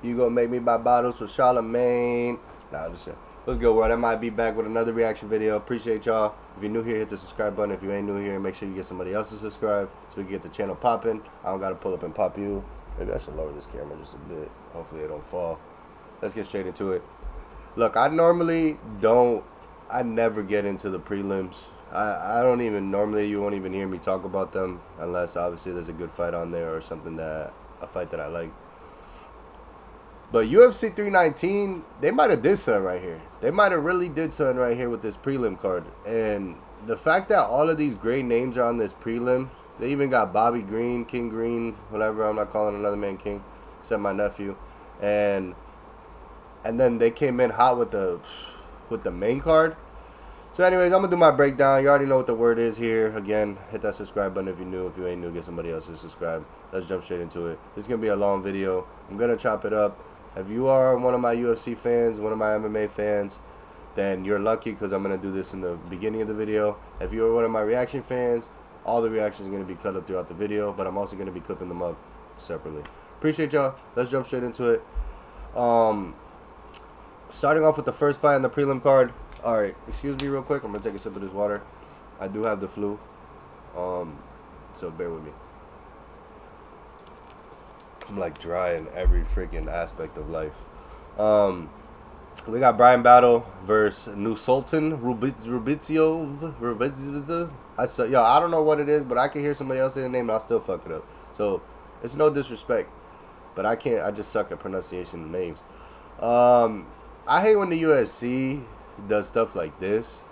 You gonna make me buy bottles with Charlemagne? Nah, I'm just saying. Let's go, world. I might be back with another reaction video. Appreciate y'all. If you're new here, hit the subscribe button. If you ain't new here, make sure you get somebody else to subscribe so we can get the channel popping. I don't gotta pull up and pop you. Maybe I should lower this camera just a bit. Hopefully it don't fall. Let's get straight into it. Look, I normally don't. I never get into the prelims. I don't even normally. You won't even hear me talk about them unless obviously there's a good fight on there or something that a fight that I like. But UFC 319, they might have did something right here. They might have really did something right here with this prelim card. And the fact that all of these great names are on this prelim, they even got Bobby Green, King Green, whatever. I'm not calling another man King, except my nephew. And then they came in hot with the main card. So anyways, I'm going to do my breakdown. You already know what the word is here. Again, hit that subscribe button if you're new. If you ain't new, get somebody else to subscribe. Let's jump straight into it. This is going to be a long video. I'm going to chop it up. If you are one of my UFC fans, one of my MMA fans, then you're lucky because I'm going to do this in the beginning of the video. If you're one of my reaction fans, all the reactions are going to be cut up throughout the video, but I'm also going to be clipping them up separately. Appreciate y'all. Let's jump straight into it. Starting off with the first fight on the prelim card. Alright, excuse me real quick. I'm going to take a sip of this water. I do have the flu, so bear with me. I'm like dry in every freaking aspect of life. We got Brian Battle versus New Sultan Rubizio. Yo, I don't know what it is, but I can hear somebody else say the name and I'll still fuck it up. So it's no disrespect, but I can't. I just suck at pronunciation of names. I hate when the UFC does stuff like this,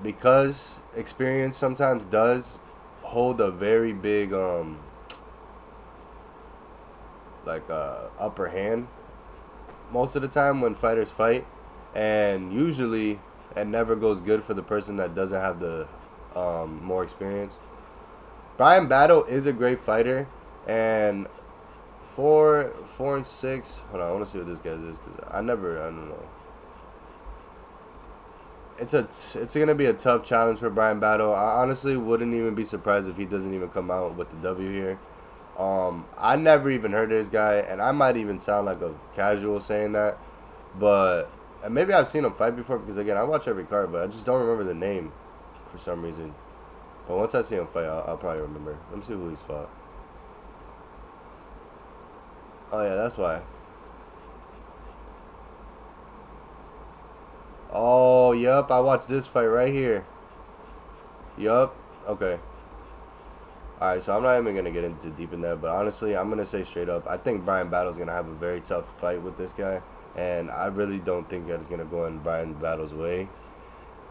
because experience sometimes does hold a very big upper hand most of the time when fighters fight, and usually it never goes good for the person that doesn't have the more experience. Brian Battle is a great fighter, and 4-6. Hold on, I want to see what this guy's is because I don't know. It's gonna be a tough challenge for Brian Battle. I honestly wouldn't even be surprised if he doesn't even come out with the W here. I never even heard of this guy, and I might even sound like a casual saying that, but and maybe I've seen him fight before because again I watch every card, but I just don't remember the name for some reason. But once I see him fight, I'll probably remember. Let me see who he's fought. Oh yeah, that's why. Oh, yup, I watched this fight right here. Yup, okay. Alright, so I'm not even going to get into deep in that, but honestly, I'm going to say straight up, I think Brian Battle's going to have a very tough fight with this guy, and I really don't think that it's going to go in Brian Battle's way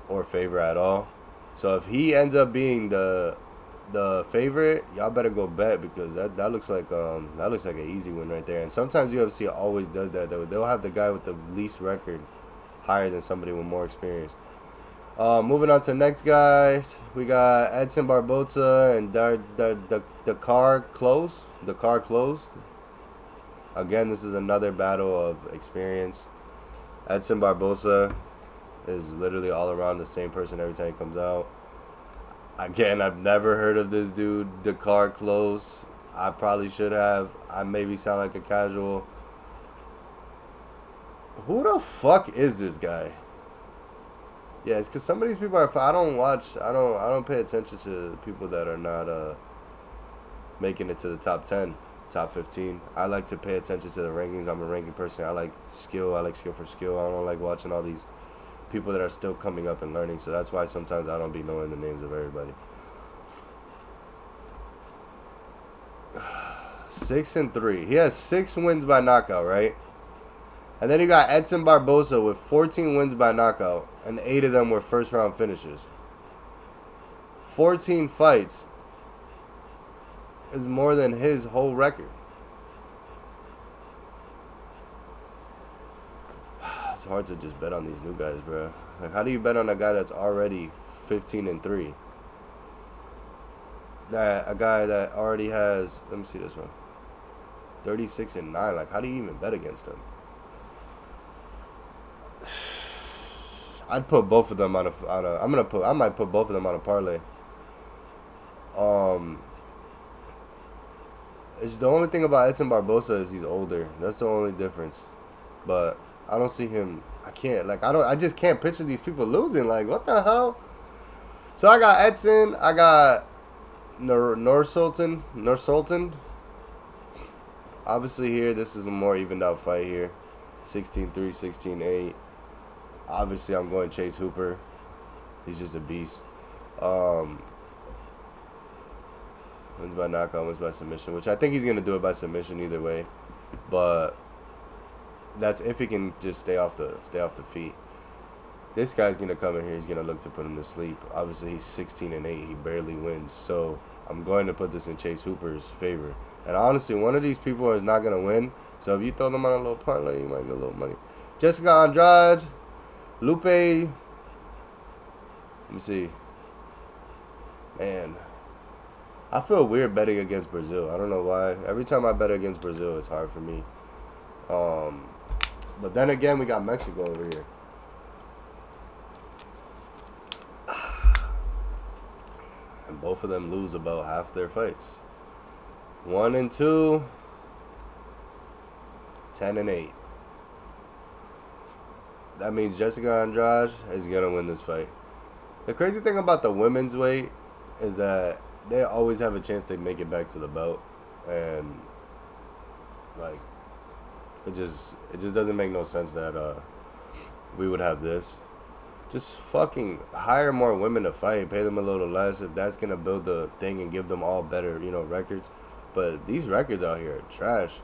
or favor at all. So if he ends up being the favorite, y'all better go bet because that looks like an easy win right there. And sometimes UFC always does that. They'll have the guy with the least record higher than somebody with more experience. Moving on to the next guys, we got Edson Barboza and the car closed. The car closed. Again, this is another battle of experience. Edson Barboza is literally all around the same person every time he comes out. Again, I've never heard of this dude. The car closed. I probably should have. I maybe sound like a casual. Who the fuck is this guy? Yeah, it's because some of these people are. I don't pay attention to people that are not making it to the top 10, top 15. I like to pay attention to the rankings. I'm a ranking person. I like skill. I like skill for skill. I don't like watching all these people that are still coming up and learning. So that's why sometimes I don't be knowing the names of everybody. 6-3. He has 6 wins by knockout, right? And then you got Edson Barboza with 14 wins by knockout, and 8 of them were first round finishes. 14 fights is more than his whole record. It's hard to just bet on these new guys, bro. Like, how do you bet on a guy that's already 15-3? A guy that already has, let me see this one, 36-9. Like, how do you even bet against him? I'd put both of them on a I might put both of them on a parlay. It's the only thing about Edson Barbosa is he's older. That's the only difference. But I don't see him. I can't. Like, I just can't picture these people losing. Like, what the hell? So I got Edson. I got Nur Sultan. Obviously here, this is a more evened out fight here. 16-3, 16-8. Obviously, I'm going Chase Hooper. He's just a beast. Wins by knockout, wins by submission, which I think he's going to do it by submission either way. But that's if he can just stay off the feet. This guy's going to come in here. He's going to look to put him to sleep. Obviously, he's 16-8. He barely wins. So I'm going to put this in Chase Hooper's favor. And honestly, one of these people is not going to win. So if you throw them on a little parlay, you might get a little money. Jessica Andrade, Lupe. Let me see. Man, I feel weird betting against Brazil. I don't know why. Every time I bet against Brazil, it's hard for me. But then again, we got Mexico over here. And both of them lose about half their fights. 1 and 2, 10 and 8. That means Jessica Andrade is gonna win this fight. The crazy thing about the women's weight is that they always have a chance to make it back to the belt, and like it just doesn't make no sense that we would have this. Just fucking hire more women to fight, pay them a little less if that's gonna build the thing and give them all better, records. But these records out here are trash.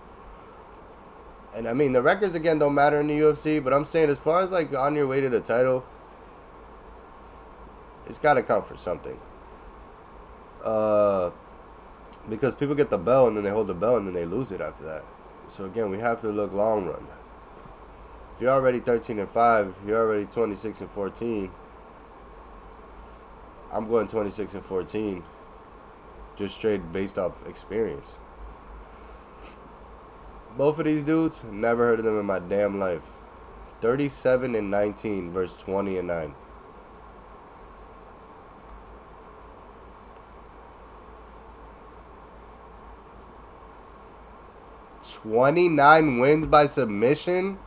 And I mean, the records again don't matter in the UFC, but I'm saying as far as like on your way to the title, it's gotta count for something. Because people get the belt and then they hold the belt and then they lose it after that. So again, we have to look long run. If you're already 13-5, you're already 26-14. I'm going 26-14, just straight based off experience. Both of these dudes, never heard of them in my damn life. 37-19 versus 20-9. $29 wins by submission.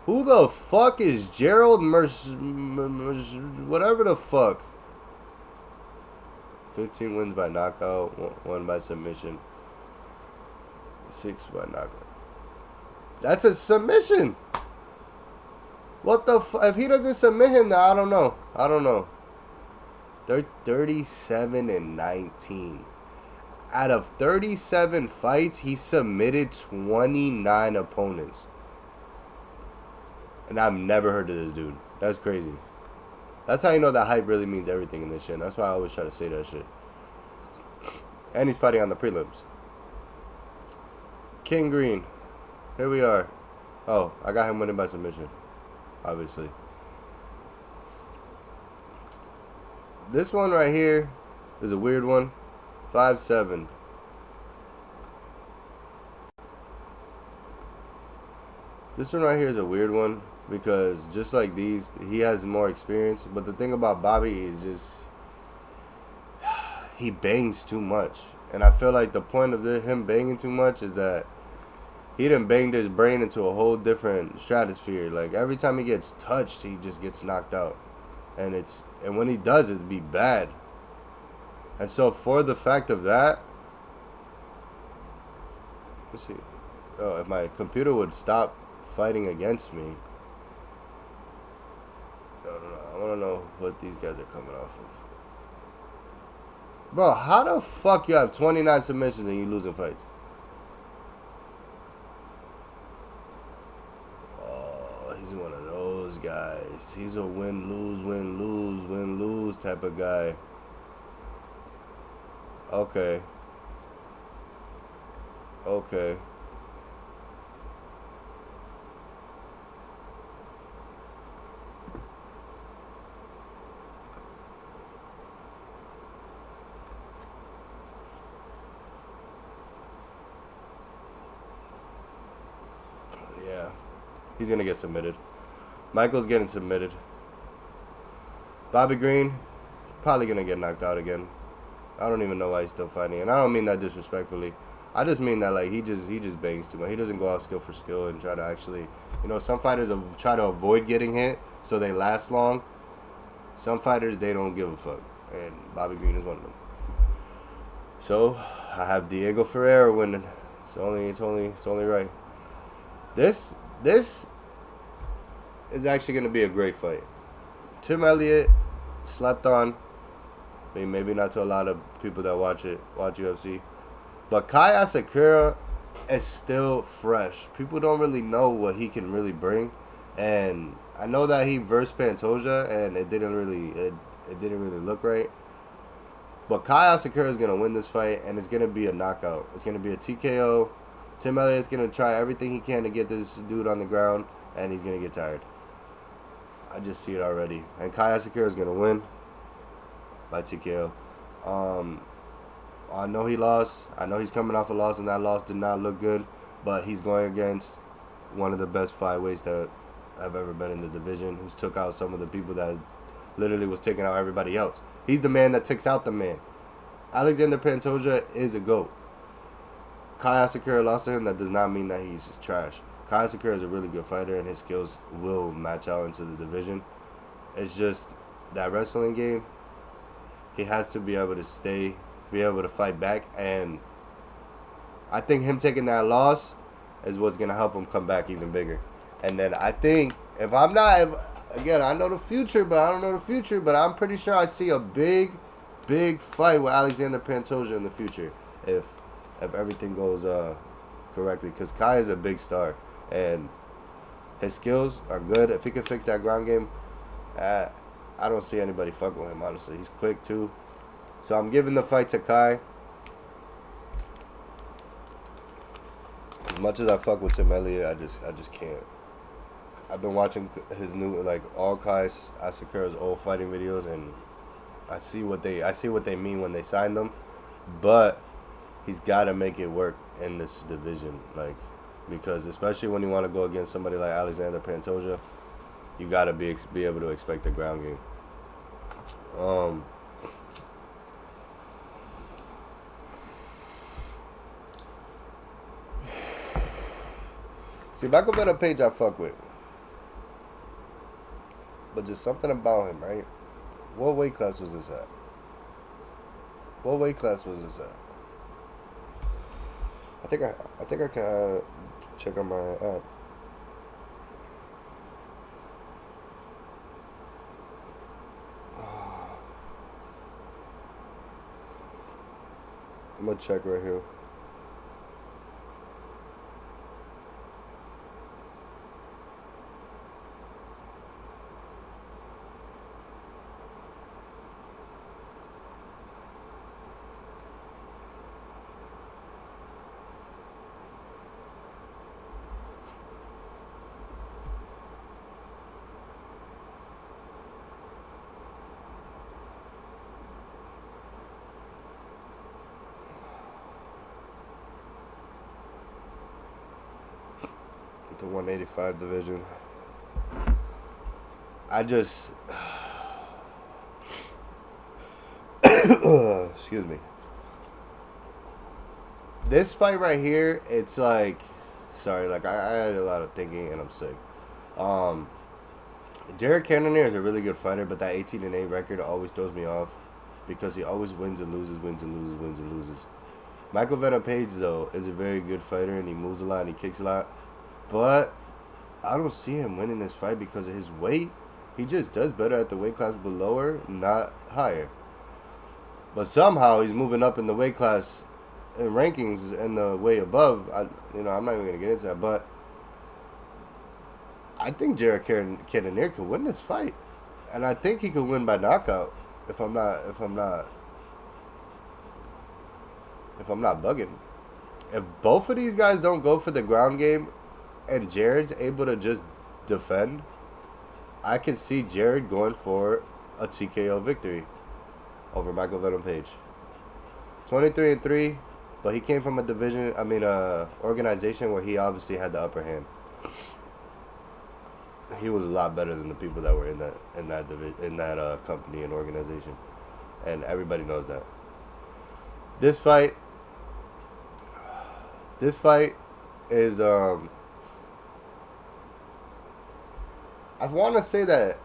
Who the fuck is Gerald whatever the fuck? 15 wins by knockout, 1 by submission, 6 by knockout. That's a submission. What the fuck? If he doesn't submit him, now I don't know. They're 37-19. Out of 37 fights, he submitted 29 opponents. And I've never heard of this dude. That's crazy. That's how you know that hype really means everything in this shit. And that's why I always try to say that shit. And he's fighting on the prelims. King Green. Here we are. Oh, I got him winning by submission. Obviously. This one right here is a weird one. 5-7. This one right here is a weird one because just like these, he has more experience. But the thing about Bobby is just he bangs too much, and I feel like the point of him banging too much is that he done banged his brain into a whole different stratosphere. Like every time he gets touched, he just gets knocked out, and when he does, it'd be bad. And so for the fact of that, let's see. Oh, if my computer would stop fighting against me. I don't know. I want to know what these guys are coming off of. Bro, how the fuck you have 29 submissions and you losing fights? Oh, he's one of those guys. He's a win-lose type of guy. Okay. Yeah. He's going to get submitted. Michael's getting submitted. Bobby Green, probably going to get knocked out again. I don't even know why he's still fighting, and I don't mean that disrespectfully. I just mean that like he just bangs too much. He doesn't go out skill for skill and try to actually, some fighters try to avoid getting hit so they last long. Some fighters, they don't give a fuck, and Bobby Green is one of them. So I have Diego Ferreira winning. It's only right. This is actually going to be a great fight. Tim Elliott slept on. I mean, maybe not to a lot of people that watch UFC. But Kai Asakura is still fresh. People don't really know what he can really bring. And I know that he versed Pantoja, and it didn't really look right. But Kai Asakura is going to win this fight, and it's going to be a knockout. It's going to be a TKO. Tim Elliott's going to try everything he can to get this dude on the ground, and he's going to get tired. I just see it already. And Kai Asakura is going to win by TKO. I know he lost. I know he's coming off a loss, and that loss did not look good. But he's going against one of the best flyweights that have ever been in the division, who's took out some of the people that literally was taking out everybody else. He's the man that takes out the man. Alexander Pantoja is a GOAT. Kai Asakura lost to him. That does not mean that he's trash. Kai Asakura is a really good fighter, and his skills will match out into the division. It's just that wrestling game, he has to be able to fight back, and I think him taking that loss is what's going to help him come back even bigger. And then I think, again, I know the future, but I don't know the future, but I'm pretty sure I see a big fight with Alexander Pantoja in the future if everything goes correctly, because Kai is a big star, and his skills are good. If he can fix that ground game, I don't see anybody fucking with him, honestly. He's quick, too. So I'm giving the fight to Kai. As much as I fuck with Tim Elliott, I just can't. I've been watching his new, all Kai Asakura's old fighting videos, and I see what they mean when they sign them, but he's got to make it work in this division, because especially when you want to go against somebody like Alexander Pantoja, you got to be able to expect the ground game. See, Michael Venom Page I fuck with, but just something about him, right? What weight class was this at? I think I can check on my app. I'm gonna check right here. The 185 division. Excuse me. This fight right here, it's I had a lot of thinking and I'm sick. Jared Cannonier is a really good fighter, but that 18-8 record always throws me off because he always wins and loses. Michael Venom Page, though, is a very good fighter, and he moves a lot and he kicks a lot. But I don't see him winning this fight because of his weight. He just does better at the weight class below her, not higher. But somehow he's moving up in the weight class in rankings and the way above. I'm not even going to get into that, but I think Jared Cannonier could win this fight. And I think he could win by knockout if I'm not bugging. If both of these guys don't go for the ground game and Jared's able to just defend, I can see Jared going for a TKO victory over Michael Venom Page. 23-3, but he came from a organization where he obviously had the upper hand. He was a lot better than the people that were in that company and organization, and everybody knows that. This fight is I want to say that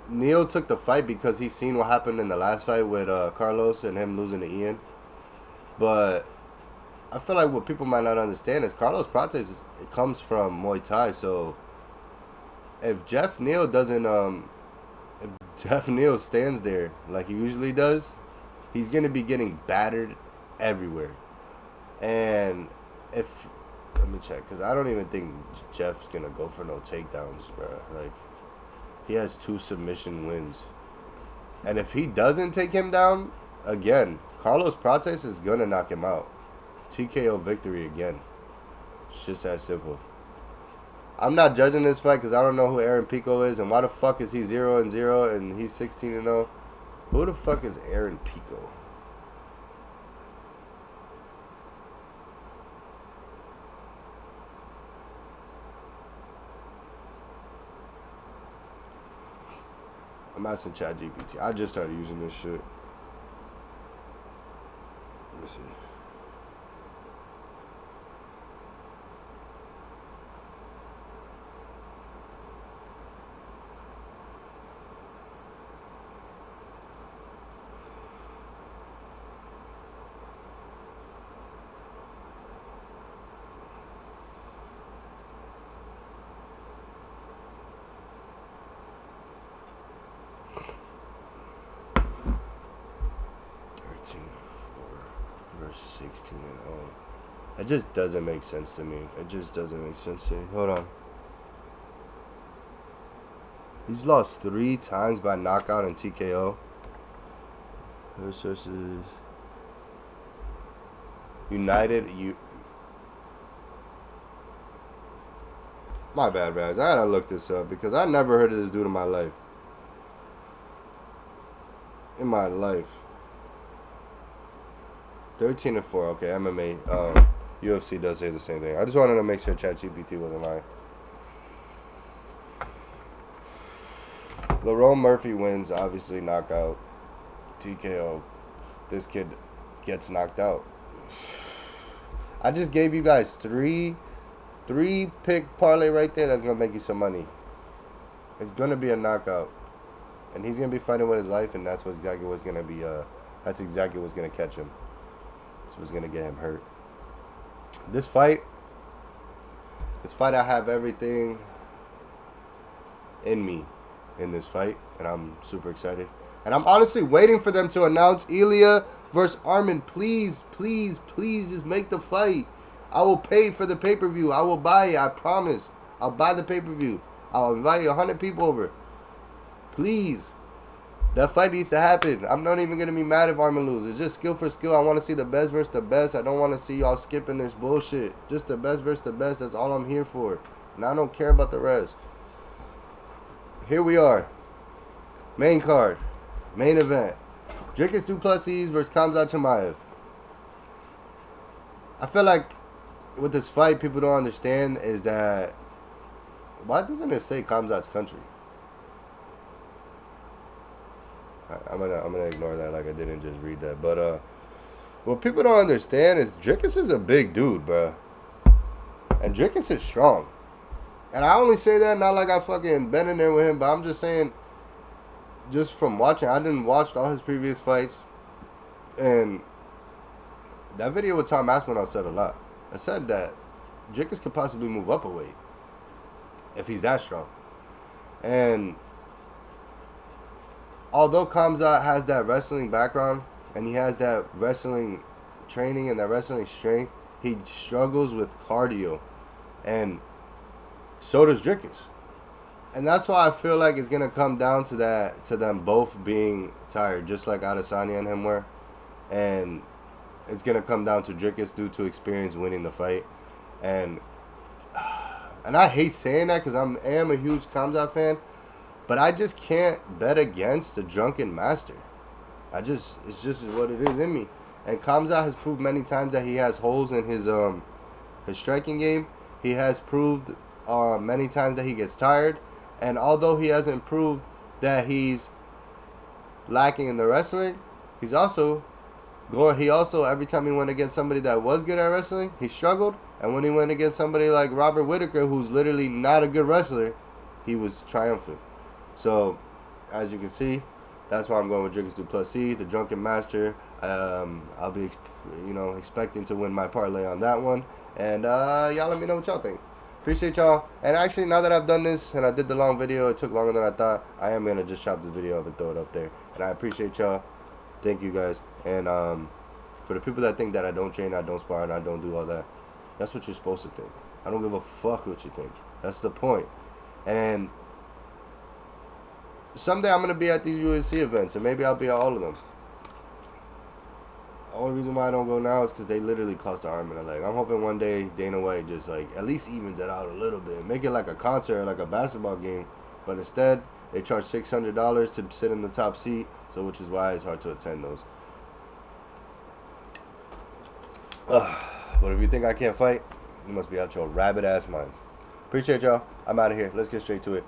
Neil took the fight because he seen what happened in the last fight with Carlos and him losing to Ian. But I feel like what people might not understand is Carlos Prates it comes from Muay Thai. So if Jeff Neal doesn't if Jeff Neal stands there like he usually does, he's gonna be getting battered everywhere. And if let me check, because I don't even think Jeff's gonna go for no takedowns, bro. Like, he has 2 submission wins, and if he doesn't take him down again, Carlos Prates is gonna knock him out. TKO victory again. It's just that simple. I'm not judging this fight because I don't know who Aaron Pico is, and why the fuck is he 0-0 and he's 16-0? Who the fuck is Aaron Pico? I'm asking ChatGPT. I just started using this shit. Let me see. Versus 16-0. It just doesn't make sense to me. It just doesn't make sense to me. Hold on. He's lost 3 times by knockout and TKO. Versus United. My bad, guys. I gotta look this up because I never heard of this dude in my life. In my life. 13-4. Okay, MMA. UFC does say the same thing. I just wanted to make sure ChatGPT wasn't lying. Lerone Murphy wins, obviously knockout. TKO. This kid gets knocked out. I just gave you guys three pick parlay right there. That's gonna make you some money. It's gonna be a knockout, and he's gonna be fighting with his life, and that's exactly what's gonna be. That's exactly what's gonna catch him. That's what's gonna get him hurt. This fight, I have everything in me in this fight, and I'm super excited. And I'm honestly waiting for them to announce Ilya versus Arman. Please, please, please, just make the fight. I will pay for the pay-per-view. I will buy it. I promise. I'll buy the pay-per-view. I'll invite 100 people over. Please. That fight needs to happen. I'm not even going to be mad if Arman loses. It's just skill for skill. I want to see the best versus the best. I don't want to see y'all skipping this bullshit. Just the best versus the best. That's all I'm here for. And I don't care about the rest. Here we are. Main card. Main event. Dricus du Plessis versus Khamzat Chimaev. I feel like with this fight, people don't understand is that why doesn't it say Khamzat's country? I'm gonna ignore that like I didn't just read that. But what people don't understand is Dricus is a big dude, bro. And Dricus is strong. And I only say that not like I fucking been in there with him, but I'm just saying, just from watching, I didn't watch all his previous fights. And that video with Tom Aspinall said a lot. I said that Dricus could possibly move up a weight if he's that strong. And although Khamzat has that wrestling background and he has that wrestling training and that wrestling strength, he struggles with cardio. And so does Dricus. And that's why I feel like it's going to come down to that, to them both being tired, just like Adesanya and him were. And it's going to come down to Dricus due to experience winning the fight. And I hate saying that because I am a huge Khamzat fan, but I just can't bet against the drunken master. It's just what it is in me. And Khamzat has proved many times that he has holes in his striking game. He has proved many times that he gets tired. And although he hasn't proved that he's lacking in the wrestling, he's also He also, every time he went against somebody that was good at wrestling, he struggled. And when he went against somebody like Robert Whittaker, who's literally not a good wrestler, he was triumphant. So, as you can see, that's why I'm going with Dricus Du Plessis, the Drunken Master. I'll be, expecting to win my parlay on that one. And y'all let me know what y'all think. Appreciate y'all. And actually, now that I've done this and I did the long video, it took longer than I thought. I am gonna just chop this video up and throw it up there. And I appreciate y'all. Thank you guys. And for the people that think that I don't train, I don't spar, and I don't do all that, that's what you're supposed to think. I don't give a fuck what you think. That's the point. And someday I'm going to be at these UFC events, and maybe I'll be at all of them. The only reason why I don't go now is because they literally cost an arm and a leg. I'm hoping one day Dana White just, like, at least evens it out a little bit. Make it like a concert, like a basketball game. But instead, they charge $600 to sit in the top seat, so which is why it's hard to attend those. But if you think I can't fight, you must be out your rabbit ass mind. Appreciate y'all. I'm out of here. Let's get straight to it.